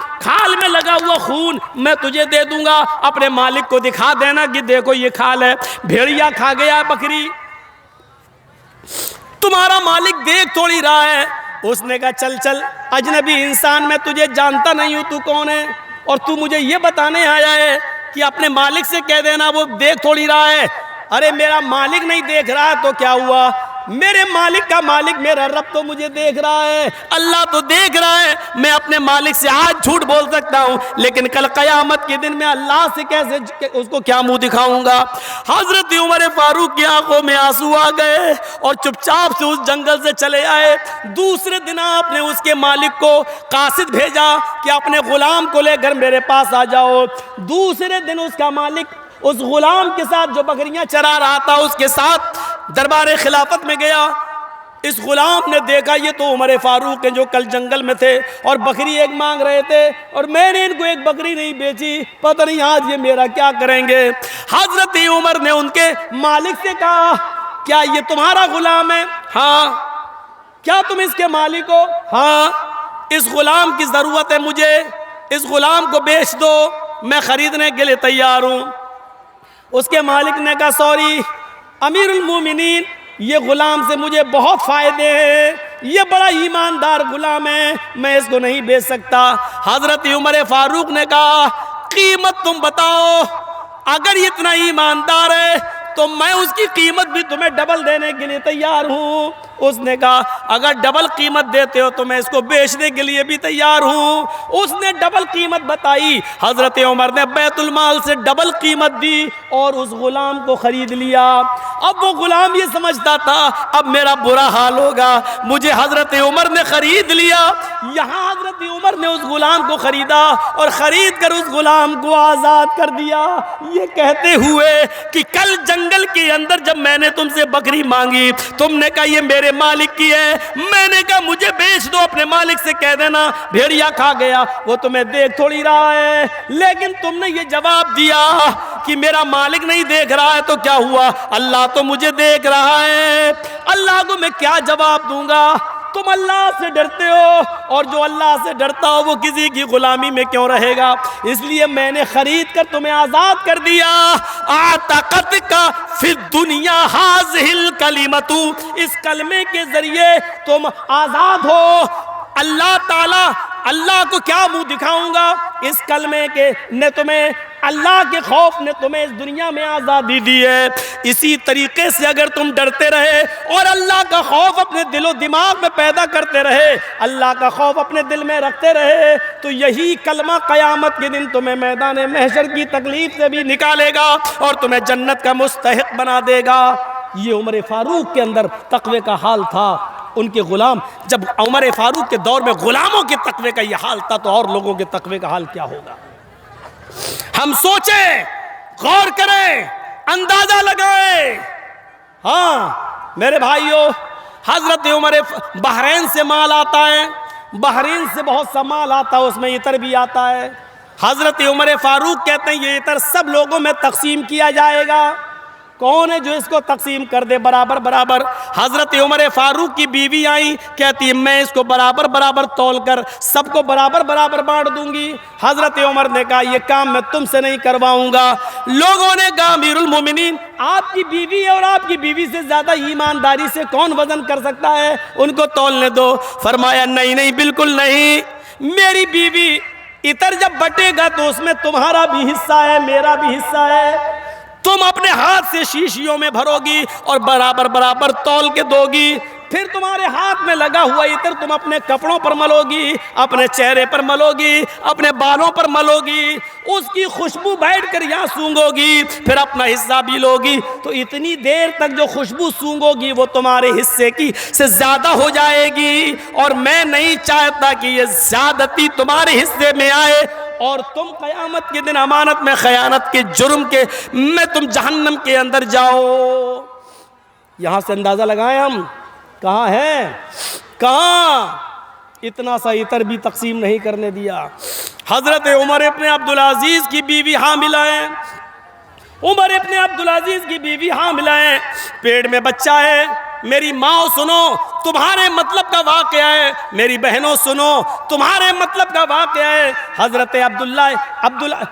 Speaker 1: میں لگا ہوا خون میں تجھے دے دوں گا. اپنے مالک کو دکھا دینا کہ دیکھو یہ کھال ہے، بھیڑیا کھا گیا ہے بکری، تمہارا مالک دیکھ تھوڑی رہا ہے. اس نے کہا چل اجنبی انسان، میں تجھے جانتا نہیں ہوں، تو کون ہے اور تو مجھے یہ بتانے آیا ہے کہ اپنے مالک سے کہہ دینا وہ دیکھ تھوڑی رہا ہے. ارے میرا مالک نہیں دیکھ رہا ہے تو کیا ہوا؟ میرے مالک کا مالک میرا رب تو مجھے دیکھ رہا ہے، اللہ تو دیکھ رہا ہے. میں اپنے مالک سے آج جھوٹ بول سکتا ہوں لیکن کل قیامت کے دن میں اللہ سے کیسے اس کو کیا منہ دکھاؤں گا؟ حضرت عمر فاروق کی آنکھوں میں آنسو آ گئے اور چپ چاپ سے اس جنگل سے چلے آئے. دوسرے دن آپ نے اس کے مالک کو قاصد بھیجا کہ اپنے غلام کو لے کر میرے پاس آ جاؤ. دوسرے دن اس کا مالک اس غلام کے ساتھ جو بکریاں چرا رہا تھا اس کے ساتھ دربار خلافت میں گیا. اس غلام نے دیکھا یہ تو عمر فاروق ہیں جو کل جنگل میں تھے اور بکری ایک مانگ رہے تھے اور میں نے ان کو ایک بکری نہیں بیچی، پتہ نہیں آج یہ میرا کیا کریں گے. حضرت عمر نے ان کے مالک سے کہا کیا یہ تمہارا غلام ہے؟ ہاں. کیا تم اس کے مالک ہو؟ ہاں. اس غلام کی ضرورت ہے مجھے، اس غلام کو بیچ دو، میں خریدنے کے لیے تیار ہوں. اس کے مالک نے کہا سوری امیر المومنین، یہ غلام سے مجھے بہت فائدے ہیں، یہ بڑا ایماندار غلام ہے، میں اس کو نہیں بیچ سکتا. حضرت عمر فاروق نے کہا قیمت تم بتاؤ، اگر یہ اتنا ایماندار ہے تو میں اس کی قیمت بھی تمہیں ڈبل دینے کے لیے تیار ہوں. اس نے کہا اگر ڈبل قیمت دیتے ہو تو میں اس کو بیچنے کے لیے بھی تیار ہوں. اس نے ڈبل قیمت بتائی. حضرت عمر نے بیت المال سے ڈبل قیمت دی اور اس غلام کو خرید لیا. اب وہ غلام یہ سمجھتا تھا اب میرا برا حال ہوگا، مجھے حضرت عمر نے خرید لیا. یہاں حضرت عمر نے اس غلام کو خریدا اور خرید کر اس غلام کو آزاد کر دیا، یہ کہتے ہوئے کہ کل جنگل کے اندر جب میں نے تم سے بکری مانگی تم نے کہا یہ میرے مالک کی ہے، میں نے کہا مجھے بیچ دو، اپنے مالک سے کہہ دینا بھیڑیا کھا گیا، وہ تمہیں دیکھ تھوڑی رہا ہے. لیکن تم نے یہ جواب دیا کہ میرا مالک نہیں دیکھ رہا ہے تو کیا ہوا؟ اللہ تو مجھے دیکھ رہا ہے. اللہ کو میں کیا جواب دوں گا؟ تم اللہ سے ڈرتے ہو اور جو اللہ سے ڈرتا ہو وہ کسی کی غلامی میں کیوں رہے گا؟ اس لیے میں نے خرید کر تمہیں آزاد کر دیا. آتقت کا فی الدنیا ہذہ الکلمۃ، اس کلمے کے ذریعے تم آزاد ہو. اللہ تعالیٰ اللہ کو کیا منہ دکھاؤں گا؟ اس کلمے کے نے تمہیں، اللہ کے خوف نے تمہیں اس دنیا میں آزادی دی ہے۔ اسی طریقے سے اگر تم ڈرتے رہے اور اللہ کا خوف اپنے دل و دماغ میں پیدا کرتے رہے، اللہ کا خوف اپنے دل میں رکھتے رہے، تو یہی کلمہ قیامت کے دن تمہیں میدان محشر کی تکلیف سے بھی نکالے گا اور تمہیں جنت کا مستحق بنا دے گا۔ یہ عمر فاروق کے اندر تقوی کا حال تھا۔ ان کے غلام، جب عمر فاروق کے دور میں غلاموں کے تقوی کا یہ حال تھا تو اور لوگوں کے تقوی کا حال کیا ہوگا؟ ہم سوچیں، غور کریں، اندازہ لگائیں۔ ہاں میرے بھائیوں، حضرت عمر، بحرین سے مال آتا ہے، بحرین سے بہت سا مال آتا ہے، اس میں عطر بھی آتا ہے۔ حضرت عمر فاروق کہتے ہیں یہ عطر سب لوگوں میں تقسیم کیا جائے گا، کون ہے جو اس کو تقسیم کر دے برابر برابر؟ حضرت عمر فاروق کی بیوی آئی، کہتی ہے میں اس کو برابر برابر تول کر سب کو برابر برابر بانٹ دوں گی۔ حضرت عمر نے کہا یہ کام میں تم سے نہیں کرواؤں گا۔ لوگوں نے کہا امیر المومنین، آپ کی بیوی ہے اور آپ کی بیوی سے زیادہ ایمانداری سے کون وزن کر سکتا ہے، ان کو تولنے دو۔ فرمایا نہیں نہیں، بالکل نہیں، میری بیوی عطر جب بٹے گا تو اس میں تمہارا بھی حصہ ہے، میرا بھی حصہ ہے۔ تم اپنے ہاتھ سے شیشیوں میں بھرو گی اور برابر برابر تول کے دو گی، پھر تمہارے ہاتھ میں لگا ہوا عطر تم اپنے کپڑوں پر ملو گی، اپنے چہرے پر ملو گی، اپنے بالوں پر ملو گی، اس کی خوشبو بیٹھ کر یہاں سونگو گی، پھر اپنا حصہ بھی لو گی، تو اتنی دیر تک جو خوشبو سونگو گی وہ تمہارے حصے کی سے زیادہ ہو جائے گی، اور میں نہیں چاہتا کہ یہ زیادتی تمہارے حصے میں آئے اور تم قیامت کے دن امانت میں خیانت کے جرم کے میں تم جہنم کے اندر جاؤ۔ یہاں سے اندازہ لگائیں ہم کہاں ہے، کہاں اتنا سا عطر بھی تقسیم نہیں کرنے دیا۔ حضرت عمر ابن عبدالعزیز کی بیوی حاملہ ہے، عمر ابن عبدالعزیز کی بیوی حاملہ ہے، پیٹ میں بچہ ہے۔ میری ماں سنو، تمہارے مطلب کا واقعہ ہے، میری بہنوں سنو، تمہارے مطلب کا واقعہ ہے۔ حضرت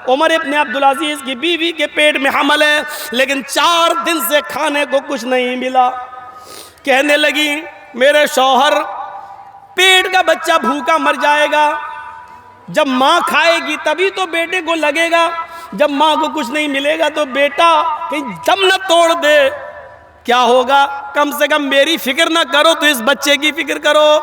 Speaker 1: عمر ابن عبدالعزیز کی بیوی کے پیٹ میں حمل ہے، لیکن 4 دن سے کھانے کو کچھ نہیں ملا۔ کہنے لگی میرے شوہر، پیٹ کا بچہ بھوکا مر جائے گا، جب ماں کھائے گی تبھی تو بیٹے کو لگے گا، جب ماں کو کچھ نہیں ملے گا تو بیٹا کہیں دم نہ توڑ دے، کیا ہوگا؟ کم سے کم میری فکر نہ کرو تو اس بچے کی فکر کرو۔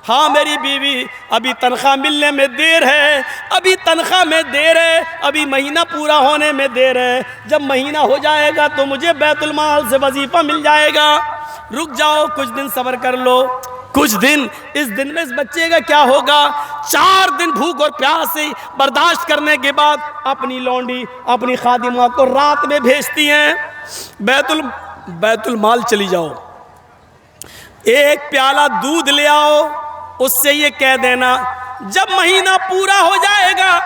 Speaker 1: ہاں میری بیوی، ابھی تنخواہ ملنے میں دیر ہے، ابھی تنخواہ میں دیر ہے، ابھی مہینہ پورا ہونے میں دیر ہے، جب مہینہ ہو جائے گا تو مجھے بیت المال سے وظیفہ مل جائے گا، رک جاؤ کچھ دن صبر کر لو، کچھ دن۔ اس دن میں اس بچے کا کیا ہوگا؟ 4 دن بھوک اور پیاس سے برداشت کرنے کے بعد اپنی لونڈی، اپنی خادمہ کو رات میں بھیجتی ہیں، بیت المال چلی جاؤ، ایک پیالہ دودھ لے آؤ، اس سے یہ کہہ دینا جب مہینہ پورا ہو جائے گا،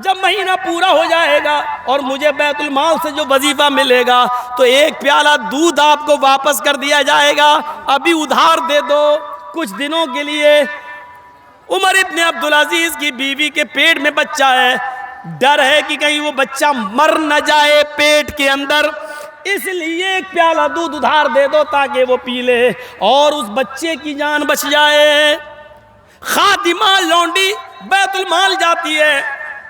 Speaker 1: جب مہینہ پورا ہو جائے گا اور مجھے بیت المال سے جو وظیفہ ملے گا تو ایک پیالہ دودھ آپ کو واپس کر دیا جائے گا، ابھی ادھار دے دو کچھ دنوں کے لیے۔ عمر ابن عبدالعزیز کی بیوی کے پیٹ میں بچہ ہے، ڈر ہے کہ کہیں وہ بچہ مر نہ جائے پیٹ کے اندر، اس لیے ایک پیالہ دودھ ادھار دے دو تاکہ وہ پی لے اور اس بچے کی جان بچ جائے۔ خادمہ لونڈی بیت المال جاتی ہے،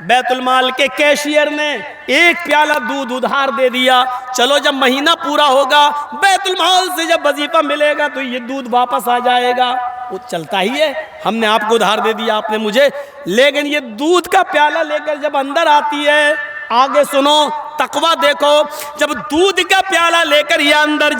Speaker 1: بیت المال کے کیشیئر نے ایک پیالہ دودھ ادھار دے دیا، چلو جب مہینہ پورا ہوگا بیت المال سے جب وظیفہ ملے گا تو یہ دودھ واپس آ جائے گا۔ وہ چلتا ہی ہے، ہم نے آپ کو ادھار دے دیا، آپ نے مجھے، لیکن یہ دودھ کا پیالہ لے کر جب اندر آتی ہے، آگے سنو تقویٰ دیکھو، جب دودھ کا پیالہ لے کر یہ اندر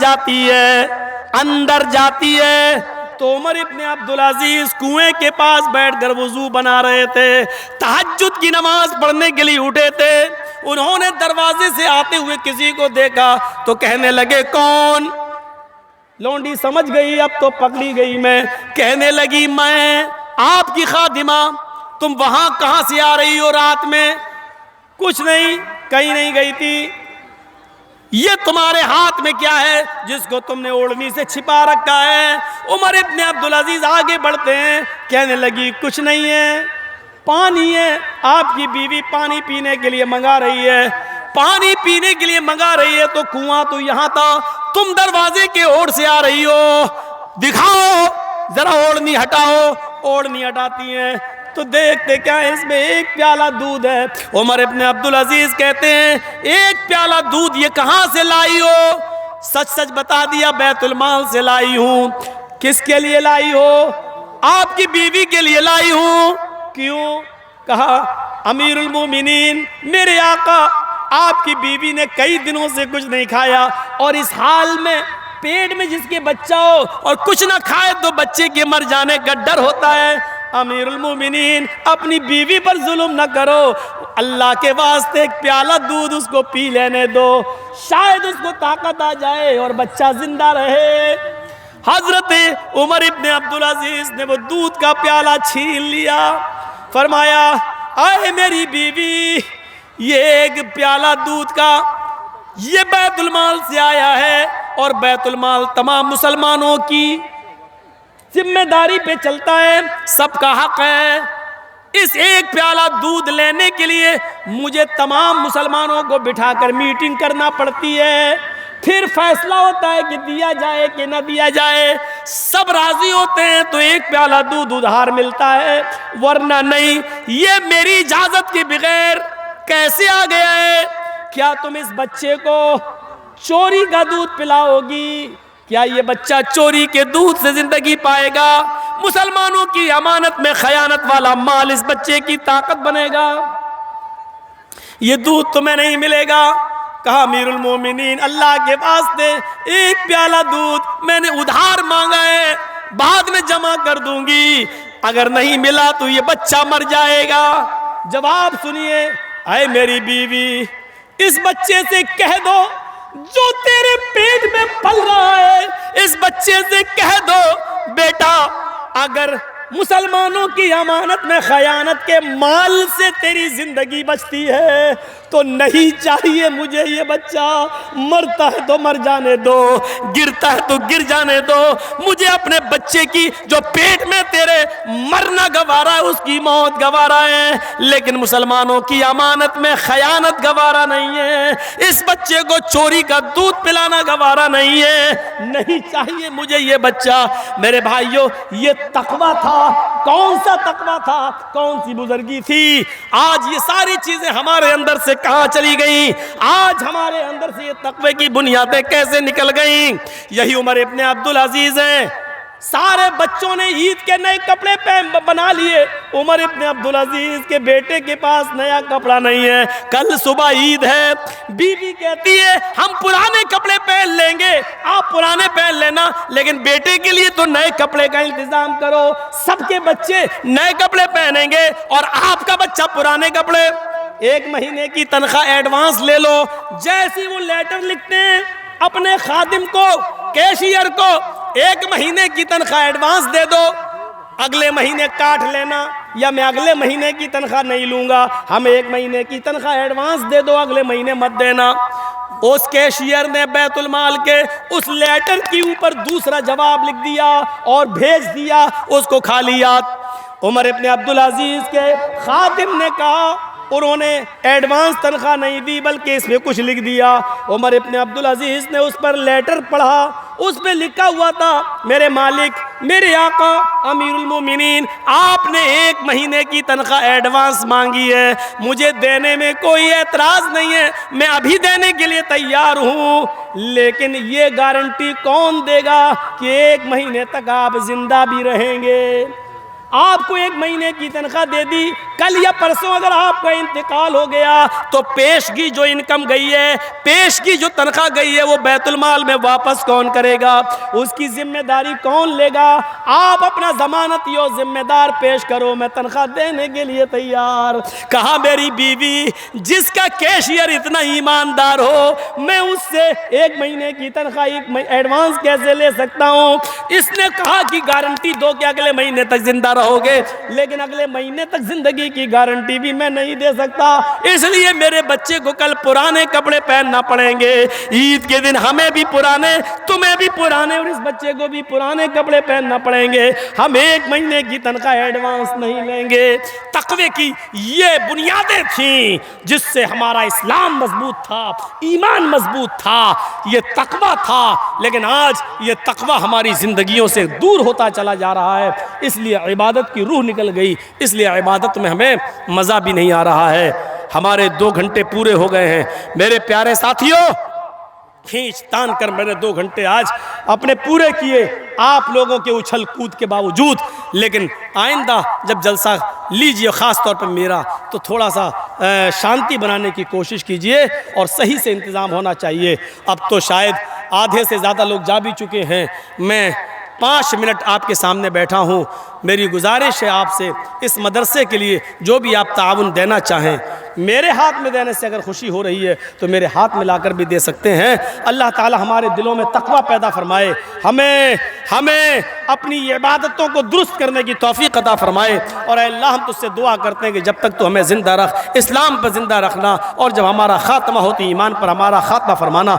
Speaker 1: جاتی ہے تو عمر ابن عبدالعزیز کنویں کے پاس بیٹھ کر وضو بنا رہے تھے، تہجد کی نماز پڑھنے کے لیے اٹھے تھے، انہوں نے دروازے سے آتے ہوئے کسی کو دیکھا تو کہنے لگے کون؟ لونڈی سمجھ گئی اب تو پکڑی گئی میں، کہنے لگی میں آپ کی خادمہ، تم وہاں کہاں سے آ رہی ہو رات میں؟ کچھ نہیں، کہیں نہیں گئی تھی۔ یہ تمہارے ہاتھ میں کیا ہے جس کو تم نے اوڑھنی سے چھپا رکھا ہے؟ عمر ابن عبدالعزیز آگے بڑھتے ہیں، کہنے لگی کچھ نہیں ہے، پانی ہے، آپ کی بیوی پانی پینے کے لیے منگا رہی ہے، پانی پینے کے لیے منگا رہی ہے تو کنواں تو یہاں تھا، تم دروازے کے اوڑ سے آ رہی ہو، دکھاؤ ذرا اوڑھنی ہٹاؤ۔ اوڑھنی ہٹاتی ہیں، تو دیکھتے کیا ہے اس میں ایک پیالہ دودھ ہے. عمر ابن عبدالعزیز کہتے ہیں ایک پیالہ دودھ یہ کہاں سے لائی ہو؟ سچ سچ بتا دیا بیت المال سے لائی ہوں. کس کے لیے لائی ہو؟ آپ کی بیوی کے لیے لائی ہوں. کیوں؟ کہا امیر المومنین میرے آقا آپ کی بیوی نے کئی دنوں سے کچھ نہیں کھایا اور اس حال میں پیٹ میں جس کے بچہ ہو اور کچھ نہ کھائے تو بچے کے مر جانے کا ڈر ہوتا ہے. امیر المومنین اپنی بیوی پر ظلم نہ کرو, اللہ کے واسطے ایک پیالہ دودھ اس کو پی لینے دو, شاید اس کو طاقت آ جائے اور بچہ زندہ رہے. حضرت عمر ابن عبدالعزیز نے وہ دودھ کا پیالہ چھین لیا, فرمایا اے میری بیوی یہ ایک پیالہ دودھ کا یہ بیت المال سے آیا ہے اور بیت المال تمام مسلمانوں کی ذمہ داری پہ چلتا ہے, سب کا حق ہے. اس ایک پیالہ دودھ لینے کے لیے مجھے تمام مسلمانوں کو بٹھا کر میٹنگ کرنا پڑتی ہے, پھر فیصلہ ہوتا ہے کہ دیا جائے کہ نہ دیا جائے. سب راضی ہوتے ہیں تو ایک پیالہ دودھ ادھار ملتا ہے, ورنہ نہیں. یہ میری اجازت کے بغیر کیسے آ گیا ہے؟ کیا تم اس بچے کو چوری کا دودھ پلاؤ گی؟ کیا یہ بچہ چوری کے دودھ سے زندگی پائے گا؟ مسلمانوں کی امانت میں خیانت والا مال اس بچے کی طاقت بنے گا؟ یہ دودھ تمہیں نہیں ملے گا. کہا امیر المومنین اللہ کے واسطے ایک پیالہ دودھ میں نے ادھار مانگا ہے, بعد میں جمع کر دوں گی, اگر نہیں ملا تو یہ بچہ مر جائے گا. جواب سنیے, اے میری بیوی اس بچے سے کہہ دو جو تیرے پیٹ میں پل رہا ہے, اس بچے سے کہہ دو بیٹا اگر مسلمانوں کی امانت میں خیانت کے مال سے تیری زندگی بچتی ہے تو نہیں چاہیے مجھے یہ بچہ, مرتا ہے تو مر جانے دو, گرتا ہے تو گر جانے دو, مجھے اپنے بچے کی جو پیٹ میں تیرے مرنا گوارا ہے اس کی موت گوارا ہے, لیکن مسلمانوں کی امانت میں خیانت گوارا نہیں ہے, اس بچے کو چوری کا دودھ پلانا گوارا نہیں ہے, نہیں چاہیے مجھے یہ بچہ. میرے بھائیوں یہ تقویٰ تھا, کون سا تقویٰ تھا, کون سی بزرگی تھی. آج یہ ساری چیزیں ہمارے اندر سے کہاں چلی گئیں؟ آج ہمارے اندر سے یہ تقوی کی بنیادیں کیسے نکل گئیں؟ یہی عمر ابن عبدالعزیز ہیں. سارے بچوں نے عید کے نئے کپڑے بنا لیے, عمر ابن عبدالعزیز کے بیٹے کے پاس نیا کپڑا نہیں ہے. کل صبح عید ہے, بیوی کہتی ہے ہم پرانے کپڑے پہن لیں گے, آپ پرانے پہن لینا, لیکن بیٹے کے لیے تو نئے کپڑے کا انتظام کرو. سب کے بچے نئے کپڑے پہنیں گے اور آپ کا بچہ پرانے کپڑے. 1 مہینے کی تنخواہ ایڈوانس لے لو. جیسی وہ لیٹر لکھتے ہیں اپنے خادم کو, کیشیئر کو, 1 مہینے کی تنخواہ ایڈوانس دے دو, اگلے مہینے کاٹ لینا, یا میں اگلے مہینے کی تنخواہ نہیں لوں گا, ہمیں 1 مہینے کی تنخواہ ایڈوانس دے دو, اگلے مہینے مت دینا. اس کیشیئر نے بیت المال کے اس لیٹر کے اوپر دوسرا جواب لکھ دیا اور بھیج دیا, اس کو خالیات. عمر ابن عبدالعزیز کے خادم نے کہا انہوں نے ایڈوانس تنخواہ نہیں دی بلکہ اس میں کچھ لکھ دیا. عمر ابن عبدالعزیز نے اس پر لیٹر پڑھا, اس پہ لکھا ہوا تھا میرے مالک, میرے آقا امیر المومنین, آپ نے 1 مہینے کی تنخواہ ایڈوانس مانگی ہے, مجھے دینے میں کوئی اعتراض نہیں ہے, میں ابھی دینے کے لیے تیار ہوں, لیکن یہ گارنٹی کون دے گا کہ 1 مہینے تک آپ زندہ بھی رہیں گے؟ آپ کو 1 مہینے کی تنخواہ دے دی, کل یا پرسوں اگر آپ کا انتقال ہو گیا تو پیشگی جو انکم گئی ہے, پیشگی جو تنخواہ گئی ہے وہ بیت المال میں واپس کون کرے گا؟ اس کی ذمہ داری کون لے گا؟ آپ اپنا ضمانتی اور ذمہ دار پیش کرو, میں تنخواہ دینے کے لیے تیار. کہا میری بیوی جس کا کیشیئر اتنا ایماندار ہو, میں اس سے 1 مہینے کی تنخواہ ایڈوانس کیسے لے سکتا ہوں؟ اس نے کہا کہ گارنٹی دو کہ اگلے مہینے تک زندہ رہو گے, لیکن اگلے مہینے تک زندگی زندگی کی گارنٹی بھی میں نہیں دے سکتا، اس لیے میرے بچے کو کل پرانے کپڑے پہننا پڑیں گے، عید کے دن ہمیں بھی پرانے، تمہیں بھی پرانے، اور اس بچے کو بھی پرانے کپڑے پہننا پڑیں گے، ہم 1 مہینے کی تنخواہ ایڈوانس نہیں لیں گے۔ تقوی کی یہ بنیادیں تھیں جس سے ہمارا اسلام مضبوط تھا، ایمان مضبوط تھا، یہ تقوی تھا، لیکن آج یہ تقوی ہماری زندگیوں سے دور ہوتا چلا جا رہا ہے، اس لیے عبادت کی روح نکل گئی، اس لیے عبادت میں ہمیں مزہ بھی نہیں آ رہا ہے۔ ہمارے 2 گھنٹے پورے ہو گئے ہیں میرے پیارے ساتھیوں، کھینچ تان کر میں نے 2 گھنٹے آج اپنے پورے کیے آپ لوگوں کے اچھل کود کے باوجود، لیکن آئندہ جب جلسہ لیجئے خاص طور پر میرا تو تھوڑا سا شانتی بنانے کی کوشش کیجئے اور صحیح سے انتظام ہونا چاہیے۔ اب تو شاید آدھے سے زیادہ لوگ جا بھی چکے ہیں، میں 5 منٹ آپ کے سامنے بیٹھا ہوں۔ میری گزارش ہے آپ سے، اس مدرسے کے لیے جو بھی آپ تعاون دینا چاہیں، میرے ہاتھ میں دینے سے اگر خوشی ہو رہی ہے تو میرے ہاتھ میں لا کر بھی دے سکتے ہیں۔ اللہ تعالی ہمارے دلوں میں تقوی پیدا فرمائے، ہمیں اپنی عبادتوں کو درست کرنے کی توفیق عطا فرمائے، اور اے اللہ ہم تجھ سے دعا کرتے ہیں کہ جب تک تو ہمیں زندہ رکھ، اسلام پر زندہ رکھنا، اور جب ہمارا خاتمہ ہوتی ایمان پر ہمارا خاتمہ فرمانا۔